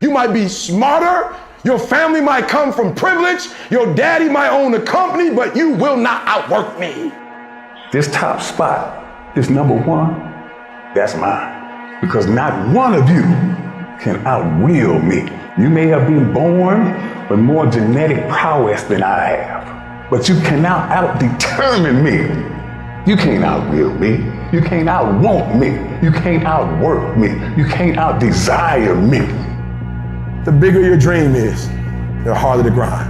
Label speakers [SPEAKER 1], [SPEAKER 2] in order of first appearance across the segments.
[SPEAKER 1] You might be smarter, your family might come from privilege, your daddy might own a company, but you will not outwork me.
[SPEAKER 2] This top spot, this number one, that's mine. Because not one of you can outwill me. You may have been born with more genetic prowess than I have, but you cannot out-determine me. You can't outwill me. You can't outwant me. You can't outwork me. You can't outdesire me.
[SPEAKER 1] The bigger your dream is, the harder the grind.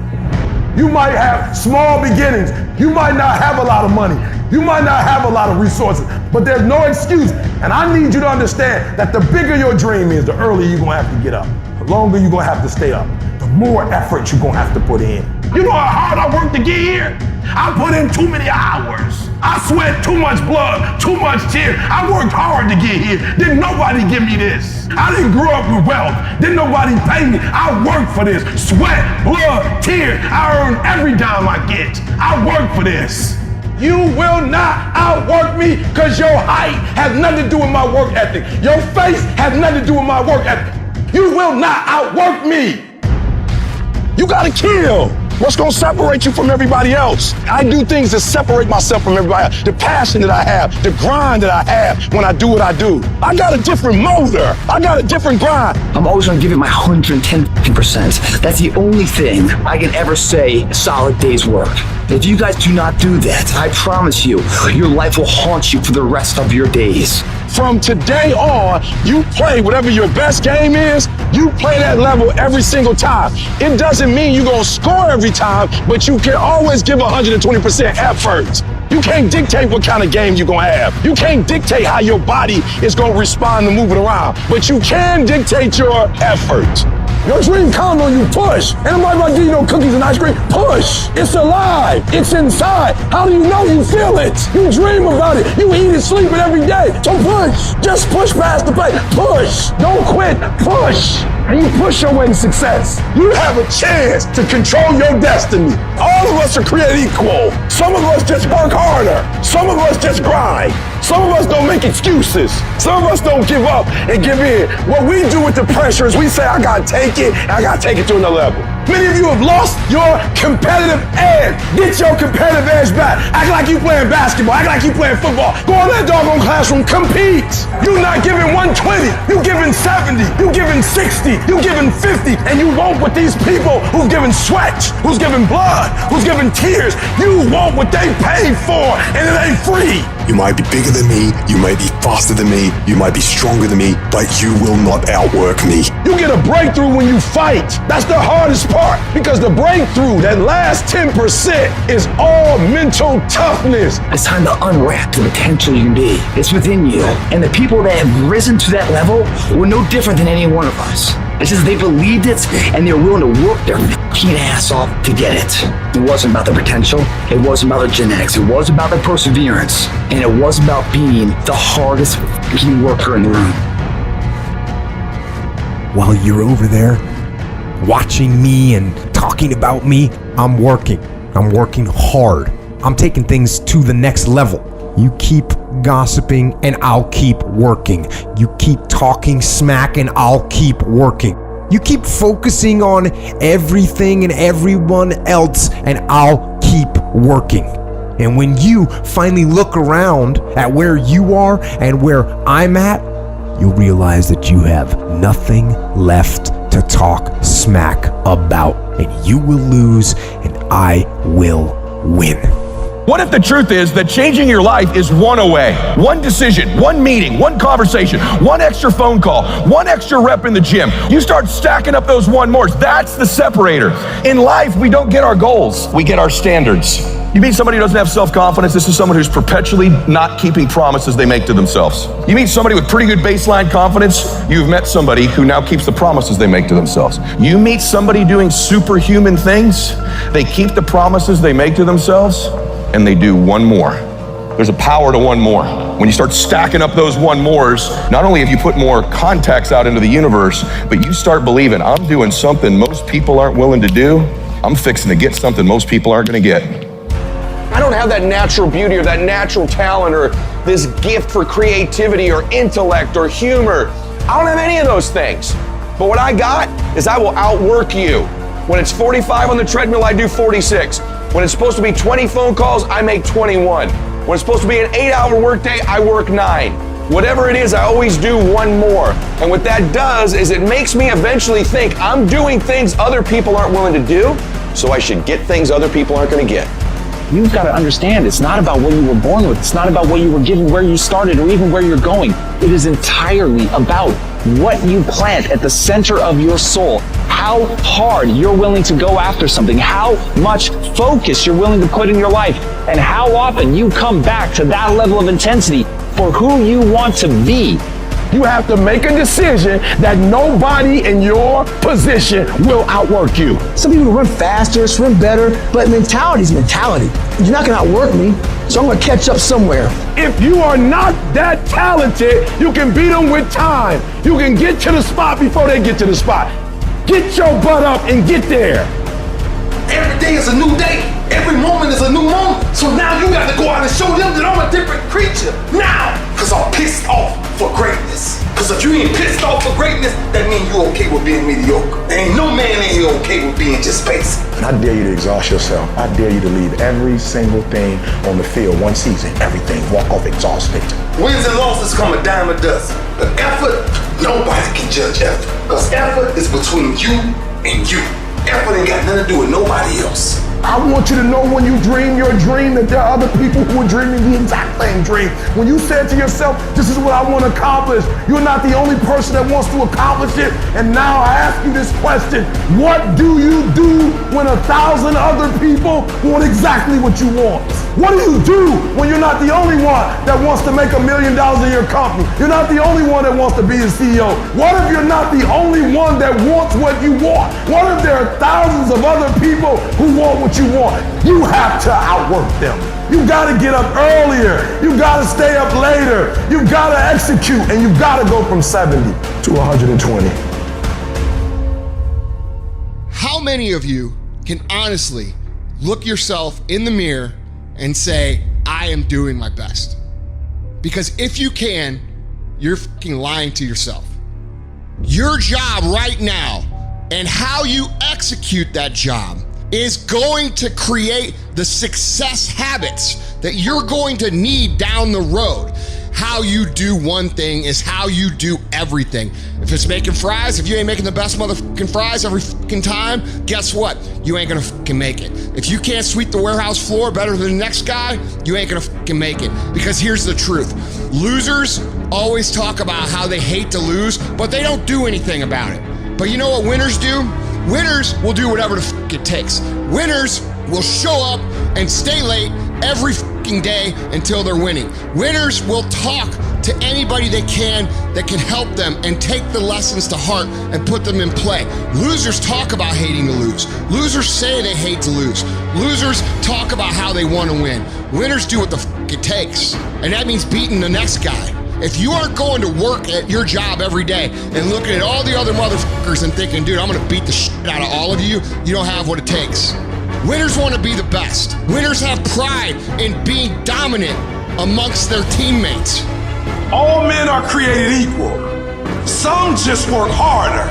[SPEAKER 1] You might have small beginnings. You might not have a lot of money. You might not have a lot of resources, but there's no excuse. And I need you to understand that the bigger your dream is, the earlier you're gonna have to get up. The longer you're gonna have to stay up. The more effort you're gonna have to put in. You know how hard I worked to get here? I put in too many hours. I sweat too much blood, too much tears. I worked hard to get here. Didn't nobody give me this. I didn't grow up with wealth. Didn't nobody pay me. I worked for this. Sweat, blood, tears. I earn every dime I get. I work for this. You will not outwork me because your height has nothing to do with my work ethic. Your face has nothing to do with my work ethic. You will not outwork me. You gotta kill. What's gonna separate you from everybody else? I do things to separate myself from everybody else. The passion that I have, the grind that I have when I do what I do. I got a different motor. I got a different grind.
[SPEAKER 3] I'm always gonna give it my 110%. That's the only thing I can ever say a solid day's work. If you guys do not do that, I promise you, your life will haunt you for the rest of your days.
[SPEAKER 1] From today on, you play whatever your best game is, you play that level every single time. It doesn't mean you're gonna score every time, but you can always give 120% effort. You can't dictate what kind of game you're gonna have. You can't dictate how your body is gonna respond to moving around, but you can dictate your effort. Your dream comes when you push. And I'm not give you no cookies and ice cream. Push. It's alive. It's inside. How do you know you feel it? You dream about it. You eat it, sleep it every day. So push. Just push past the pain. Push. Don't quit. Push. And you push your way to success. You have a chance to control your destiny. All of us are created equal. Some of us just work harder. Some of us just grind. Some of us don't make excuses. Some of us don't give up and give in. What we do with the pressure is we say, I gotta take it, and I gotta take it to another level. Many of you have lost your competitive edge. Get your competitive edge back. Act like you playing basketball. Act like you playing football. Go in that doggone classroom, compete. You're not giving 120. You're giving 70. You're giving 60. You're giving 50. And you want what these people who've given sweat, who's given blood, who's given tears, you want what they paid for, and it ain't free.
[SPEAKER 4] You might be bigger than me, you might be faster than me, you might be stronger than me, but you will not outwork me.
[SPEAKER 1] You get a breakthrough when you fight. That's the hardest part, because the breakthrough, that last 10%, is all mental toughness.
[SPEAKER 3] It's time to unwrap the potential you can be. It's within you. And the people that have risen to that level were no different than any one of us. It's just they believed it and they're willing to work their fucking ass off to get it. It wasn't about the potential. It wasn't about the genetics. It was about the perseverance. And it was about being the hardest fucking worker in the room.
[SPEAKER 5] While you're over there watching me and talking about me, I'm working. I'm working hard. I'm taking things to the next level. You keep gossiping and I'll keep working. You keep talking smack and I'll keep working. You keep focusing on everything and everyone else and I'll keep working. And when you finally look around at where you are and where I'm at, you'll realize that you have nothing left to talk smack about. And you will lose and I will win.
[SPEAKER 6] What if the truth is that changing your life is one away? One decision, one meeting, one conversation, one extra phone call, one extra rep in the gym. You start stacking up those one mores. That's the separator. In life, we don't get our goals. We get our standards. You meet somebody who doesn't have self-confidence. This is someone who's perpetually not keeping promises they make to themselves. You meet somebody with pretty good baseline confidence. You've met somebody who now keeps the promises they make to themselves. You meet somebody doing superhuman things. They keep the promises they make to themselves, and they do one more. There's a power to one more. When you start stacking up those one mores, not only have you put more contacts out into the universe, but you start believing, I'm doing something most people aren't willing to do. I'm fixing to get something most people aren't gonna get.
[SPEAKER 7] I don't have that natural beauty or that natural talent or this gift for creativity or intellect or humor. I don't have any of those things. But what I got is I will outwork you. When it's 45 on the treadmill, I do 46. When it's supposed to be 20 phone calls, I make 21. When it's supposed to be an 8-hour workday, I work 9. Whatever it is, I always do one more. And what that does is it makes me eventually think I'm doing things other people aren't willing to do, so I should get things other people aren't going to get.
[SPEAKER 3] You've got to understand, it's not about what you were born with. It's not about what you were given, where you started, or even where you're going. It is entirely about what you plant at the center of your soul, how hard you're willing to go after something, how much focus you're willing to put in your life, and how often you come back to that level of intensity for who you want to be.
[SPEAKER 1] You have to make a decision that nobody in your position will outwork you.
[SPEAKER 8] Some people run faster, swim better, but mentality is mentality. You're not gonna outwork me, so I'm gonna catch up somewhere.
[SPEAKER 1] If you are not that talented, you can beat them with time. You can get to the spot before they get to the spot. Get your butt up and get there.
[SPEAKER 9] Every day is a new day. Every moment is a new moment. So now you got to go out and show them that I'm a different creature. Now, because I'm pissed off for greatness. Because if you ain't pissed off for greatness, that means you're okay with being mediocre. There ain't no man in here okay with being just basic.
[SPEAKER 10] And I dare you to exhaust yourself. I dare you to leave every single thing on the field one season. Everything. Walk off exhausted.
[SPEAKER 9] Wins and losses come a dime a dozen. But effort, nobody can judge effort. Because effort is between you and you. Effort ain't got nothing to do with nobody else.
[SPEAKER 1] I want you to know when you dream your dream that there are other people who are dreaming the exact same dream. When you said to yourself, this is what I want to accomplish, you're not the only person that wants to accomplish it. And now I ask you this question, what do you do when 1,000 other people want exactly what you want? What do you do when you're not the only one that wants to make $1 million in your company? You're not the only one that wants to be a CEO. What if you're not the only one that wants what you want? What if there are thousands of other people who want what you want? You have to outwork them. You gotta get up earlier. You gotta stay up later. You gotta execute, and you gotta go from 70 to 120.
[SPEAKER 11] How many of you can honestly look yourself in the mirror and say, I am doing my best? Because if you can, you're fucking lying to yourself. Your job right now and how you execute that job is going to create the success habits that you're going to need down the road. How you do one thing is how you do everything. If it's making fries, if you ain't making the best motherfucking fries every fucking time, guess what? You ain't gonna fucking make it. If you can't sweep the warehouse floor better than the next guy, you ain't gonna fucking make it. Because here's the truth. Losers always talk about how they hate to lose, but they don't do anything about it. But you know what winners do? Winners will do whatever the fuck it takes. Winners will show up and stay late every fucking day until they're winning. Winners will talk to anybody they can that can help them and take the lessons to heart and put them in play. Losers talk about hating to lose. Losers say they hate to lose. Losers talk about how they want to win. Winners do what the fuck it takes. And that means beating the next guy. If you aren't going to work at your job every day and looking at all the other motherfuckers and thinking, dude, I'm gonna beat the shit out of all of you, you don't have what it takes. Winners want to be the best. Winners have pride in being dominant amongst their teammates.
[SPEAKER 9] All men are created equal. Some just work harder.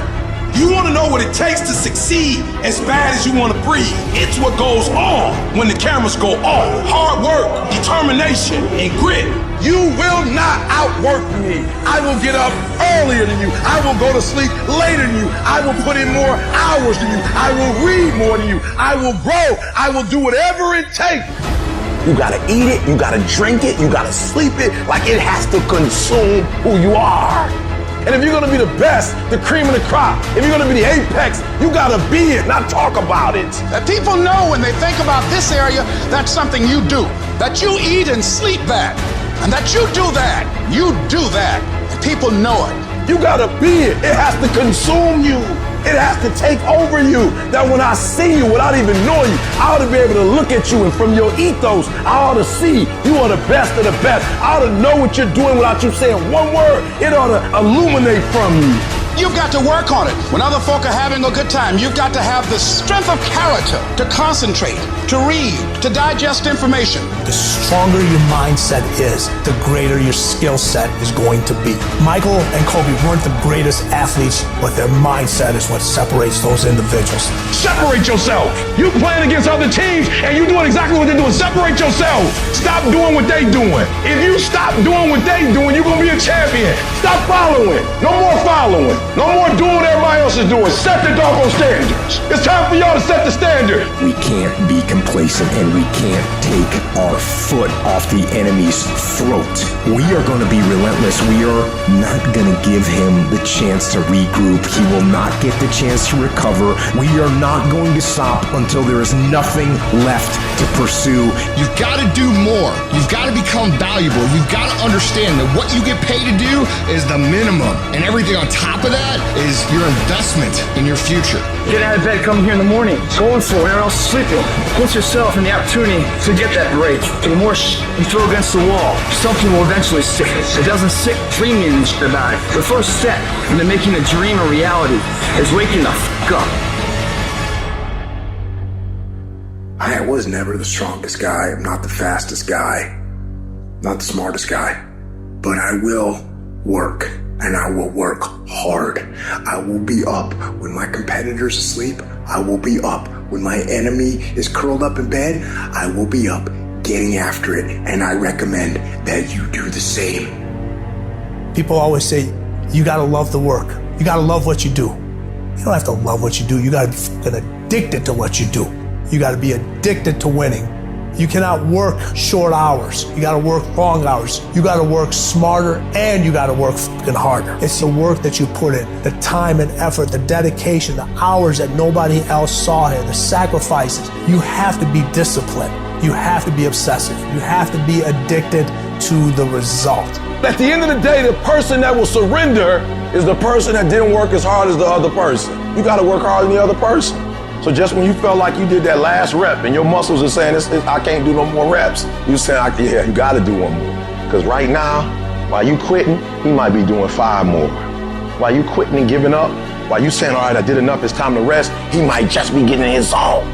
[SPEAKER 9] You want to know what it takes to succeed as bad as you want to breathe. It's what goes on when the cameras go off. Hard work, determination, and grit. You will not outwork me. I will get up earlier than you. I will go to sleep later than you. I will put in more hours than you. I will read more than you. I will grow. I will do whatever it takes. You gotta eat it, you gotta drink it, you gotta sleep it, like it has to consume who you are. And if you're gonna be the best, the cream of the crop, if you're gonna be the apex, you gotta be it, not talk about it.
[SPEAKER 12] That people know when they think about this area, that's something you do. That you eat and sleep that. And that you do that. You do that. And people know it.
[SPEAKER 1] You gotta be it. It has to consume you. It has to take over you. That when I see you without even knowing you, I ought to be able to look at you, and from your ethos, I ought to see you are the best of the best. I ought to know what you're doing without you saying one word. It ought to illuminate from you.
[SPEAKER 12] You've got to work on it. When other folk are having a good time, you've got to have the strength of character to concentrate, to read, to digest information.
[SPEAKER 13] The stronger your mindset is, the greater your skill set is going to be. Michael and Kobe weren't the greatest athletes, but their mindset is what separates those individuals.
[SPEAKER 1] Separate yourself. You playing against other teams and you doing exactly what they're doing. Separate yourself. Stop doing what they doing. If you stop doing what they doing, you're going to be a champion. Stop following. No more following. No more doing what everybody else is doing. Set the doggone standards. It's time for y'all to set the standard.
[SPEAKER 14] We can't be complacent and we can't take our foot off the enemy's throat. We are going to be relentless. We are not going to give him the chance to regroup. He will not get the chance to recover. We are not going to stop until there is nothing left to pursue.
[SPEAKER 11] You've got to do more. You've got to become valuable. You've got to understand that what you get paid to do is the minimum. And everything on top of that is your investment in your future.
[SPEAKER 3] Get out of bed, come here in the morning, going for it, everyone else is sleeping. Put yourself in the opportunity to get that break. The more you throw against the wall, something will eventually stick. If it doesn't stick, dreaming about it. The first step into making a dream a reality is waking the f*** up.
[SPEAKER 15] I was never the strongest guy. I'm not the fastest guy. Not the smartest guy. But I will work. And I will work hard. I will be up when my competitor's asleep. I will be up when my enemy is curled up in bed. I will be up getting after it. And I recommend that you do the same.
[SPEAKER 13] People always say, you gotta love the work. You gotta love what you do. You don't have to love what you do. You gotta be fucking addicted to what you do. You gotta be addicted to winning. You cannot work short hours. You gotta work long hours. You gotta work smarter and you gotta work fucking harder. It's the work that you put in, the time and effort, the dedication, the hours that nobody else saw here, the sacrifices. You have to be disciplined. You have to be obsessive. You have to be addicted to the result.
[SPEAKER 1] At the end of the day, the person that will surrender is the person that didn't work as hard as the other person. You gotta work harder than the other person. So just when you felt like you did that last rep and your muscles are saying, I can't do no more reps, you saying, yeah, you gotta do one more. Because right now, while you quitting, he might be doing 5 more. While you quitting and giving up, while you saying, all right, I did enough, it's time to rest, he might just be getting in his zone.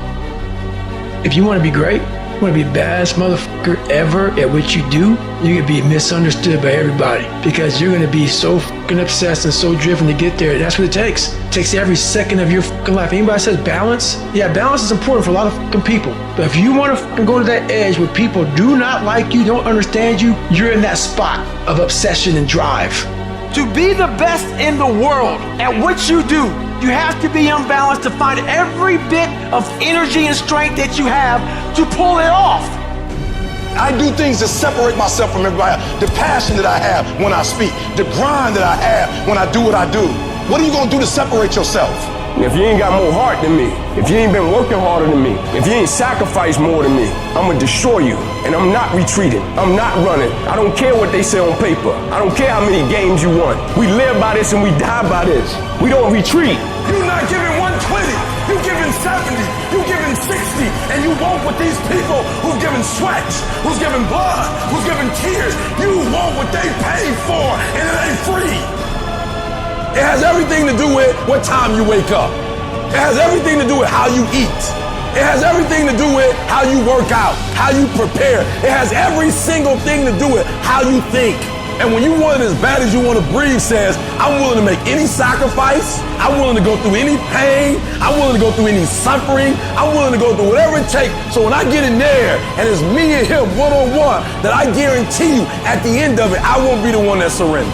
[SPEAKER 8] If you want to be great, you want to be the baddest motherfucker ever at what you do, you're going to be misunderstood by everybody because you're going to be so fucking obsessed and so driven to get there. That's what it takes. It takes every second of your fucking life. Anybody says balance? Yeah, balance is important for a lot of fucking people. But if you want to fucking go to that edge where people do not like you, don't understand you, you're in that spot of obsession and drive.
[SPEAKER 3] To be the best in the world at what you do, you have to be unbalanced to find every bit of energy and strength that you have to pull it off.
[SPEAKER 1] I do things to separate myself from everybody else. The passion that I have when I speak, the grind that I have when I do what I do. What are you gonna do to separate yourself?
[SPEAKER 16] If you ain't got more heart than me, if you ain't been working harder than me, if you ain't sacrificed more than me, I'm gonna destroy you. And I'm not retreating. I'm not running. I don't care what they say on paper. I don't care how many games you won. We live by this and we die by this. We don't retreat.
[SPEAKER 1] You're not giving 120. You're giving 70. You're giving 60. And you want what these people who've given sweat, who's given blood, who's given tears, you want what they paid for, and it ain't free. It has everything to do with what time you wake up. It has everything to do with how you eat. It has everything to do with how you work out, how you prepare. It has every single thing to do with how you think. And when you want it as bad as you want to breathe says, I'm willing to make any sacrifice. I'm willing to go through any pain. I'm willing to go through any suffering. I'm willing to go through whatever it takes. So when I get in there and it's me and him one-on-one, that I guarantee you at the end of it, I won't be the one that surrenders.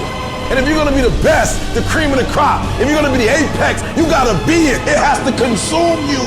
[SPEAKER 1] And if you're gonna be the best, the cream of the crop, if you're gonna be the apex, you gotta be it. It has to consume you.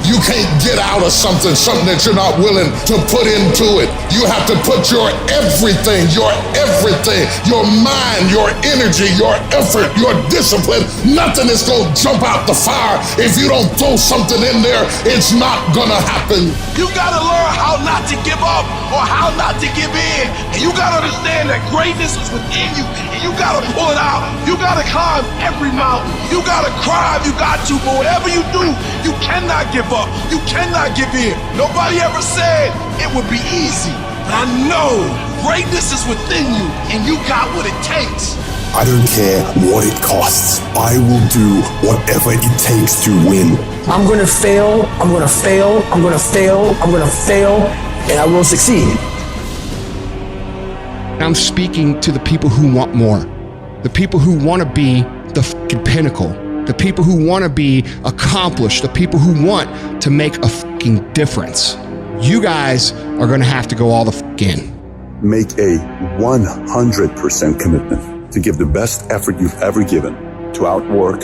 [SPEAKER 9] You can't get out of something that you're not willing to put into it. You have to put your everything, your mind, your energy, your effort, your discipline. Nothing is gonna jump out the fire if you don't throw something in there. It's not gonna happen.
[SPEAKER 1] You gotta learn how not to give up or how not to give in. And you gotta understand that greatness is within you. And you gotta pull it out. You gotta climb every mountain. You gotta cry if you got to, but whatever you do, you cannot give up. You cannot give in. Nobody ever said it would be easy.
[SPEAKER 9] But I know greatness is within you, and you got what it takes.
[SPEAKER 4] I don't care what it costs. I will do whatever it takes to win.
[SPEAKER 3] I'm gonna fail, I'm gonna fail, I'm gonna fail, I'm gonna fail, and I will succeed.
[SPEAKER 11] I'm speaking to the people who want more, the people who want to be the fucking pinnacle, the people who want to be accomplished, the people who want to make a fucking difference. You guys are going to have to go all the fuck in.
[SPEAKER 4] Make a 100% commitment to give the best effort you've ever given to outwork,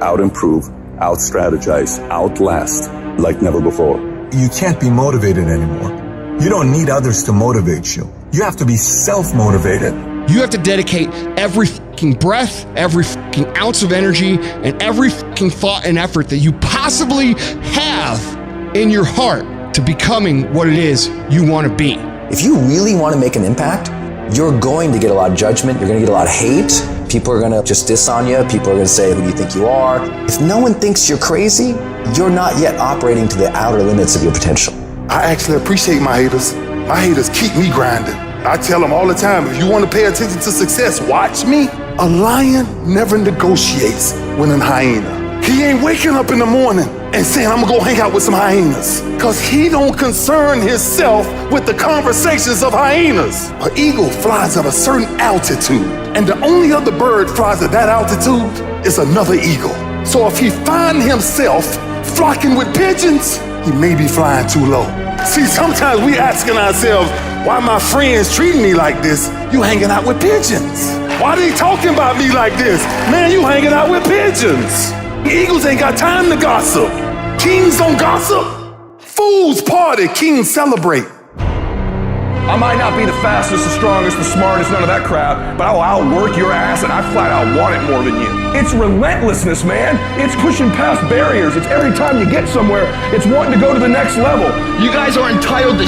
[SPEAKER 4] out-improve, out-strategize, outlast like never before.
[SPEAKER 17] You can't be motivated anymore. You don't need others to motivate you. You have to be self-motivated.
[SPEAKER 11] You have to dedicate every fucking breath, every fucking ounce of energy, and every fucking thought and effort that you possibly have in your heart to becoming what it is you want to be.
[SPEAKER 18] If you really want to make an impact, you're going to get a lot of judgment. You're going to get a lot of hate. People are going to just diss on you. People are going to say, who do you think you are? If no one thinks you're crazy, you're not yet operating to the outer limits of your potential.
[SPEAKER 9] I actually appreciate my haters. My haters keep me grinding. I tell them all the time, if you want to pay attention to success, watch me. A lion never negotiates with a hyena. He ain't waking up in the morning and saying, I'm gonna go hang out with some hyenas. Cause he don't concern himself with the conversations of hyenas. An eagle flies at a certain altitude, and the only other bird flies at that altitude is another eagle. So if he find himself flocking with pigeons, he may be flying too low. See, sometimes we asking ourselves, why my friends treating me like this? You hanging out with pigeons. Why they talking about me like this? Man, you hanging out with pigeons. Eagles ain't got time to gossip. Kings don't gossip. Fools party, kings celebrate.
[SPEAKER 6] I might not be the fastest, the strongest, the smartest, none of that crap, but I'll outwork your ass and I flat out want it more than you. It's relentlessness, man. It's pushing past barriers. It's every time you get somewhere, it's wanting to go to the next level.
[SPEAKER 3] You guys are entitled to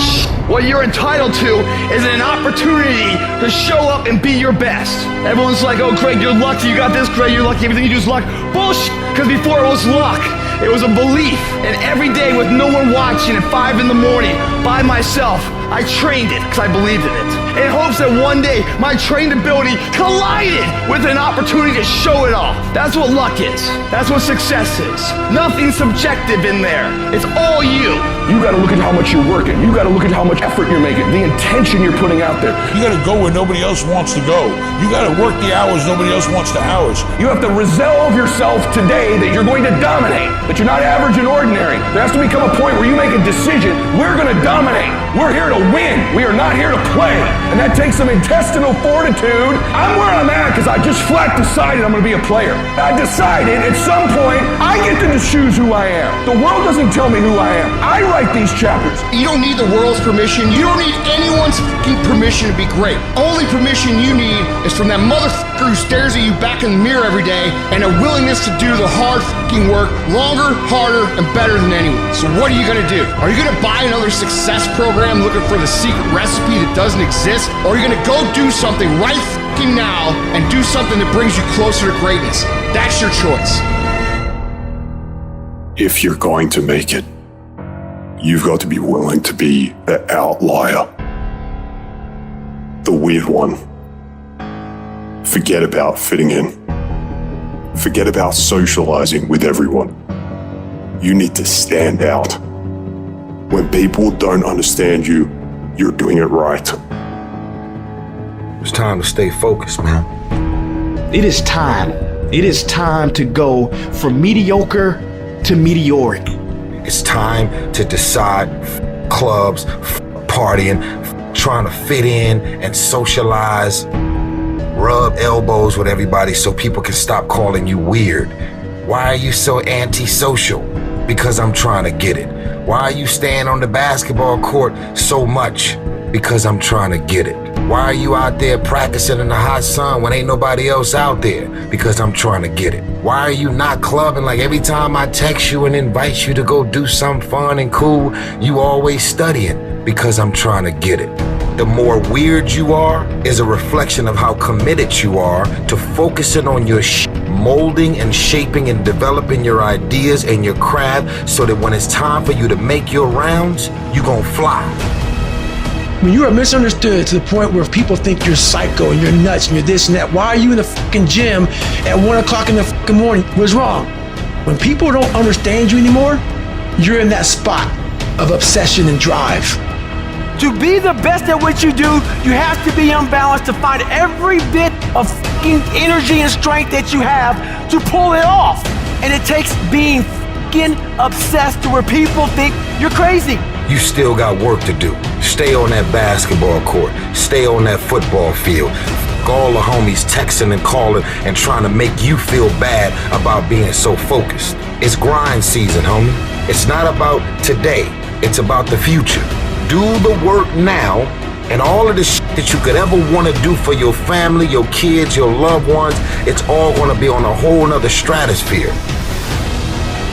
[SPEAKER 3] What you're entitled to is an opportunity to show up and be your best. Everyone's like, oh, Craig, you're lucky. You got this, Craig, you're lucky. Everything you do is luck. Bullshit, because before it was luck. It was a belief. And every day with no one watching at 5 in the morning by myself, I trained it because I believed in it. In hopes that one day my trained ability collided with an opportunity to show it off. That's what luck is. That's what success is. Nothing subjective in there. It's all you.
[SPEAKER 6] You gotta look at how much you're working. You gotta look at how much effort you're making, the intention you're putting out there.
[SPEAKER 9] You gotta go where nobody else wants to go. You gotta work the hours nobody else wants to hours.
[SPEAKER 6] You have to resolve yourself today that you're going to dominate, that you're not average and ordinary. There has to become a point where you make a decision. We're gonna dominate. We're here to win. We are not here to play. And that takes some intestinal fortitude. I'm where I'm at because I just flat decided I'm gonna be a player. I decided at some point I get to choose who I am. The world doesn't tell me who I am. I write these chapters.
[SPEAKER 11] You don't need the world's permission. You don't need anyone's fucking permission to be great. Only permission you need is from that motherfucker who stares at you back in the mirror every day and a willingness to do the hard fucking work longer, harder, and better than anyone. So what are you gonna do? Are you gonna buy another success program looking for the secret recipe that doesn't exist? Or are you gonna go do something right fucking now and do something that brings you closer to greatness? That's your choice.
[SPEAKER 4] If you're going to make it, you've got to be willing to be the outlier, the weird one. Forget about fitting in. Forget about socializing with everyone. You need to stand out. When people don't understand you, you're doing it right.
[SPEAKER 17] It's time to stay focused, man.
[SPEAKER 3] It is time. It is time to go from mediocre to meteoric.
[SPEAKER 17] It's time to decide clubs, partying, trying to fit in and socialize, rub elbows with everybody so people can stop calling you weird. Why are you so antisocial? Because I'm trying to get it. Why are you staying on the basketball court so much? Because I'm trying to get it. Why are you out there practicing in the hot sun when ain't nobody else out there? Because I'm trying to get it. Why are you not clubbing like every time I text you and invite you to go do something fun and cool, you always studying? Because I'm trying to get it. The more weird you are is a reflection of how committed you are to focusing on your molding and shaping and developing your ideas and your craft so that when it's time for you to make your rounds, you gon' fly.
[SPEAKER 8] When you are misunderstood to the point where people think you're psycho and you're nuts and you're this and that, why are you in the fucking gym at 1 o'clock in the fucking morning? What's wrong? When people don't understand you anymore, you're in that spot of obsession and drive.
[SPEAKER 19] To be the best at what you do, you have to be unbalanced to find every bit of fucking energy and strength that you have to pull it off. And it takes being fucking obsessed to where people think you're crazy.
[SPEAKER 17] You still got work to do. Stay on that basketball court. Stay on that football field. All the homies texting and calling and trying to make you feel bad about being so focused. It's grind season, homie. It's not about today. It's about the future. Do the work now, and all of the shit that you could ever want to do for your family, your kids, your loved ones, it's all going to be on a whole nother stratosphere.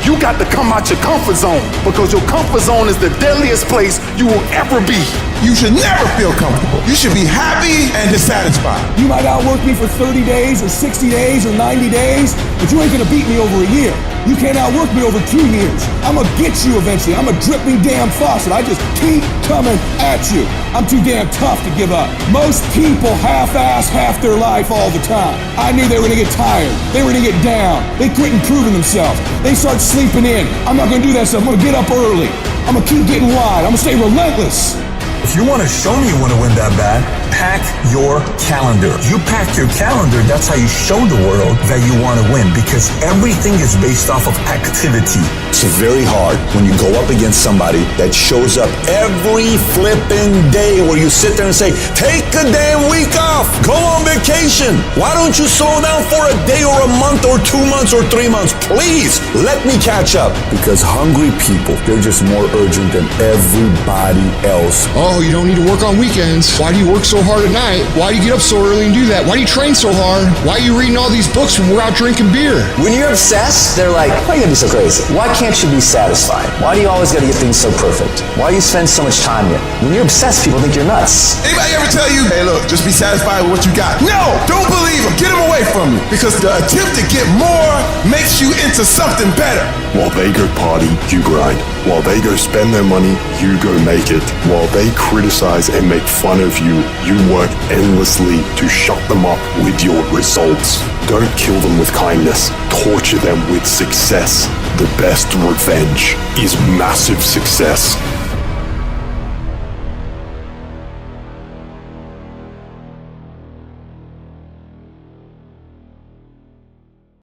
[SPEAKER 12] You got to come out your comfort zone, because your comfort zone is the deadliest place you will ever be. You should never feel comfortable. You should be happy and dissatisfied.
[SPEAKER 20] You might outwork me for 30 days or 60 days or 90 days, but you ain't gonna beat me over a year. You can't outwork me over 2 years. I'm gonna get you eventually. I'm a dripping damn faucet. I just keep coming at you. I'm too damn tough to give up. Most people half-ass half their life all the time. I knew they were gonna get tired. They were gonna get down. They quit improving themselves. They start sleeping in. I'm not gonna do that stuff. I'm gonna get up early. I'm gonna keep getting wide. I'm gonna stay relentless.
[SPEAKER 21] If you want to show me you want to win that bad, pack your calendar. You pack your calendar, that's how you show the world that you want to win, because everything is based off of activity.
[SPEAKER 22] It's very hard when you go up against somebody that shows up every flipping day where you sit there and say, take a damn week off, go on vacation. Why don't you slow down for a day or a month or 2 months or 3 months? Please, let me catch up. Because hungry people, they're just more urgent than everybody else.
[SPEAKER 11] Oh, you don't need to work on weekends. Why do you work so hard at night? Why do you get up so early and do that? Why do you train so hard? Why are you reading all these books when we're out drinking beer?
[SPEAKER 18] When you're obsessed, they're like, why are you gonna be so crazy? Why can't you be satisfied? Why do you always gotta get things so perfect? Why do you spend so much time here? When you're obsessed, people think you're nuts.
[SPEAKER 12] Anybody ever tell you, hey look, just be satisfied with what you got? No! Don't believe them. Get them away from you. Because the attempt to get more makes you into something better.
[SPEAKER 4] While they go party, you grind. While they go spend their money, you go make it. While they criticize and make fun of you, you work endlessly to shut them up with your results. Don't kill them with kindness. Torture them with success. The best revenge is massive success.